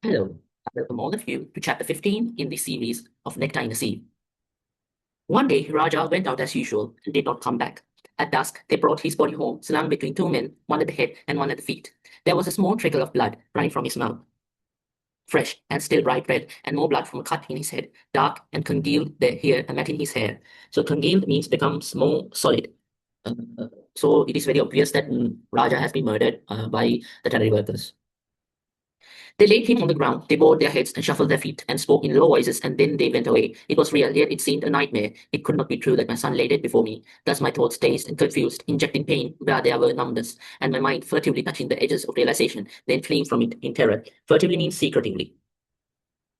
Hello, I welcome all of you to chapter 15 in the series of Nectar in the Sieve. One day, Raja went out as usual and did not come back. At dusk, they brought his body home, slung between two men, one at the head and one at the feet. There was a small trickle of blood running from his mouth, fresh and still bright red, and more blood from a cut in his head, dark and congealed there here and met in his hair. So congealed means becomes more solid. Uh, so it is very obvious that Raja has been murdered by the tannery workers. They laid him on the ground, they bowed their heads and shuffled their feet and spoke in low voices, and then they went away. It was real, yet it seemed a nightmare. It could not be true that my son lay dead before me. Thus my thoughts dazed and confused, injecting pain where there were numbness, and my mind furtively touching the edges of realization, then fleeing from it in terror. Furtively means secretively.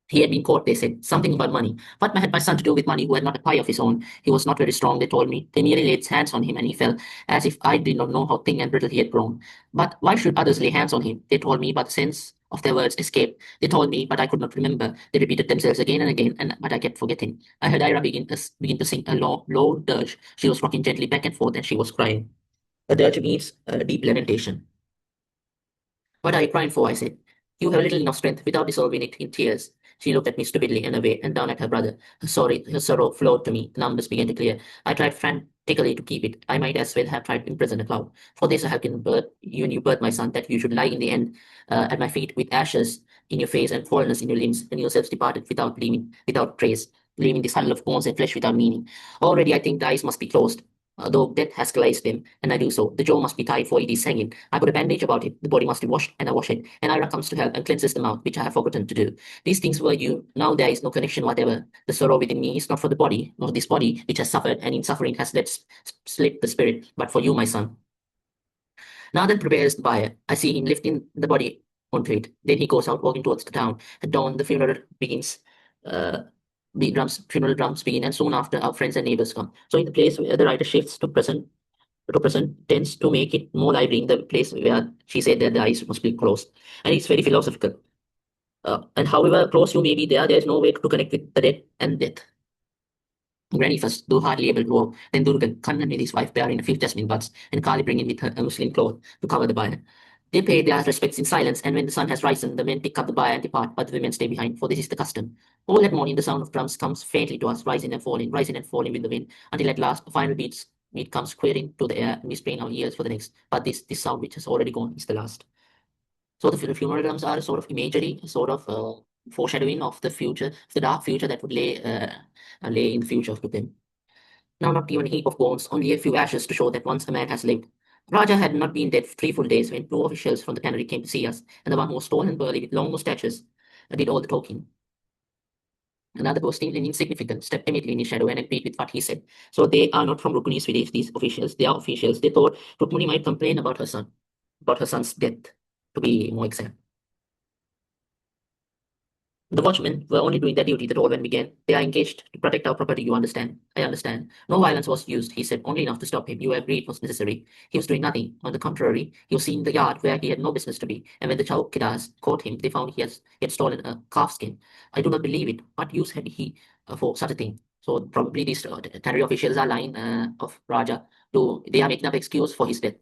He had been caught, they said. Something about money. What had my son to do with money who had not a pie of his own? He was not very strong, they told me. They merely laid hands on him and he fell, as if I did not know how thin and brittle he had grown. But why should others lay hands on him? They told me, but the sense of their words escaped. They told me, but I could not remember. They repeated themselves again and again, but I kept forgetting. I heard Ira begin to sing a low dirge. She was rocking gently back and forth and she was crying. A dirge means a deep lamentation. What are you crying for? I said. You have little enough strength without dissolving it in tears. She looked at me stupidly and away and down at her brother. Her sorrow flowed to me. The numbness began to clear. I tried frantically to keep it. I might as well have tried to imprison a cloud. For this I have given birth, when you birth my son, that you should lie in the end at my feet with ashes in your face and fallenness in your limbs, and yourselves departed without trace, leaving this huddle of bones and flesh without meaning. Already I think the eyes must be closed. Though death has glazed him, and I do so. The jaw must be tied, for it is hanging. I put a bandage about it. The body must be washed, and I wash it. And Ira comes to help and cleanses the mouth, which I have forgotten to do. These things were you. Now there is no connection whatever. The sorrow within me is not for the body, nor this body which has suffered, and in suffering has let slip the spirit, but for you, my son. Now that prepares the buyer, I see him lifting the body onto it. Then he goes out walking towards the town. At dawn, the funeral begins. Uh, funeral drums begin, and soon after, our friends and neighbors come. So, in the place where the writer shifts to present tends to make it more lively in the place where she said that the eyes must be closed, and it's very philosophical. And however close you may be there is no way to connect with the dead and death. Granny first, though hardly able to walk, then Durgan, Kannan with his wife bearing a few jasmine buds, and Kali bringing with her a Muslim cloth to cover the bier. They pay their respects in silence, and when the sun has risen, the men pick up the bier and depart, but the women stay behind, for this is the custom. All that morning, the sound of drums comes faintly to us, rising and falling with the wind, until at last the final beat comes queering to the air, and we strain our ears for the next. But this sound, which has already gone, is the last. So the funeral drums are a sort of imagery, a sort of foreshadowing of the future, the dark future that would lay in the future of them. Now not even a heap of bones, only a few ashes to show that once a man has lived. Raja had not been dead 3 full days when two officials from the cannery came to see us, and the one who was tall and burly with long moustaches did all the talking. Another who was still insignificant stepped immediately in his shadow and agreed with what he said. So they are not from Rukmani's village, these officials. They are officials. They thought Rukmani might complain about her son's death, to be more exact. The watchmen were only doing their duty. The doorman began. They are engaged to protect our property, you understand. I understand. No violence was used, he said, only enough to stop him. You agreed it was necessary. He was doing nothing. On the contrary, he was in the yard where he had no business to be. And when the chowkidars caught him, they found he had stolen a calf skin. I do not believe it. What use had he for such a thing? So probably these tannery officials are lying of Raja. They are making up excuse for his death.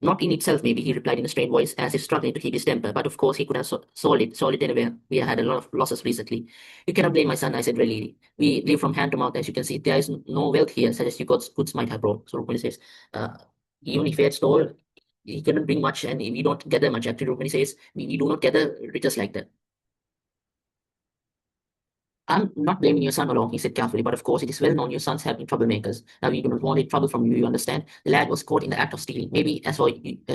Not in itself, maybe, he replied in a strained voice, as if struggling to keep his temper. But of course, he could have sold it anywhere. We have had a lot of losses recently. You cannot blame my son, I said really. We live from hand to mouth, as you can see. There is no wealth here, such as you goods might have brought. So Rukmini says, even if he had stole, he cannot bring much, and we don't gather much. Actually, Rukmini says, we do not gather riches like that. I'm not blaming your son alone, he said carefully, but of course it is well known your sons have been troublemakers. Now we do not want any trouble from you, you understand? The lad was caught in the act of stealing, maybe as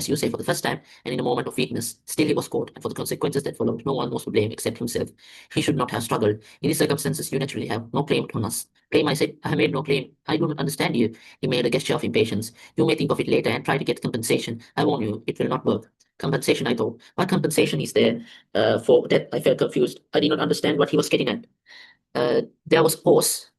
you say, for the first time, and in a moment of weakness. Still he was caught, and for the consequences that followed, no one was to blame except himself. He should not have struggled. In these circumstances, you naturally have no claim on us. Claim, I said, I have made no claim. I do not understand you. He made a gesture of impatience. You may think of it later and try to get compensation. I warn you, it will not work. Compensation, I thought. What compensation is there for that? I felt confused. I did not understand what he was getting at. There was pause.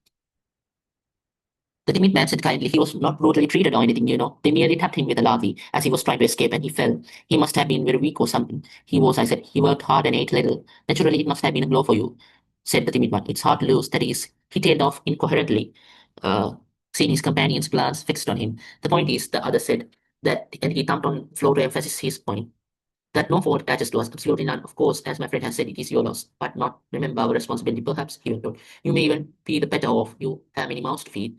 The timid man said kindly, he was not brutally treated or anything, you know. They merely tapped him with a lathi as he was trying to escape and he fell. He must have been very weak or something. He was, I said. He worked hard and ate little. Naturally, it must have been a blow for you, said the timid one. It's hard to lose. That is, he tailed off incoherently, uh, seeing his companion's glance fixed on him. The point is, the other said, that, and he thumped on the floor to emphasize his point. That no fault attaches to us, absolutely none. Of course, as my friend has said, it is your loss, but not remember our responsibility. Perhaps, he went on, you may even be the better off. You have many mouths to feed.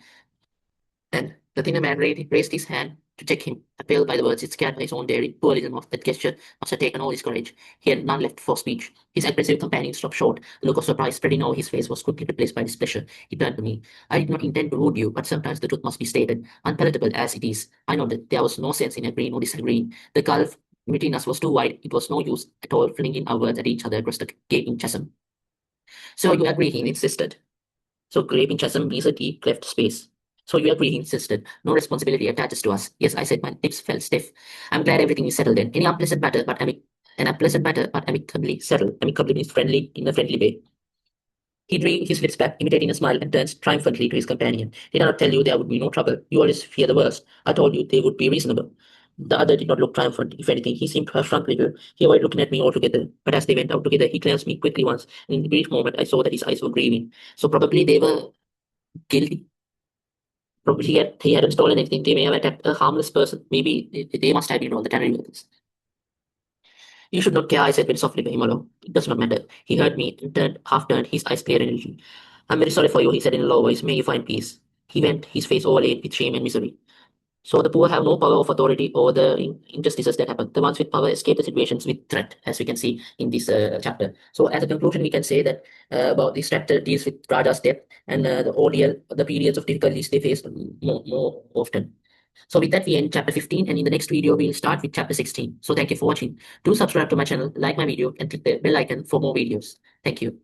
And the thinner man raised his hand to check him, appalled by the words, it scared by his own daring. Poor little moth, that gesture must have taken all his courage. He had none left for speech. His aggressive companion stopped short. The look of surprise spreading over his face was quickly replaced by displeasure. He turned to me. I did not intend to rude you, but sometimes the truth must be stated, unpalatable as it is. I nodded. There was no sense in agreeing or disagreeing. The gulf between us was too wide. It was no use at all flinging our words at each other across the gaping chasm. So you agree, he insisted. So gaping chasm means a deep cleft space. So you agree, he insisted. No responsibility attaches to us. Yes, I said, my lips felt stiff. I'm glad everything is settled then. Any unpleasant matter, but an unpleasant matter, but amicably settled. Amicably means friendly in a friendly way. He drew his lips back, imitating a smile, and turned triumphantly to his companion. Did I not tell you there would be no trouble? You always fear the worst. I told you they would be reasonable. The other did not look triumphant. If anything, he seemed to have shrunk a little. He avoided looking at me altogether. But as they went out together, he glanced me quickly once, and in the brief moment I saw that his eyes were grieving. So probably they were guilty. Probably he hadn't stolen anything. They may have attacked a harmless person. Maybe they must have been all the tannery workers. You should not care, I said very softly to him alone. It does not matter. He heard me and half turned, his eyes cleared a little. I'm very sorry for you, he said in a low voice. May you find peace. He went, his face overlaid with shame and misery. So the poor have no power of authority over the injustices that happen. The ones with power escape the situations with threat, as we can see in this chapter. So as a conclusion, we can say that about this chapter deals with Raja's death and the ordeal, the periods of difficulties they faced more often. So with that, we end chapter 15, and in the next video, we'll start with chapter 16. So thank you for watching. Do subscribe to my channel, like my video, and click the bell icon for more videos. Thank you.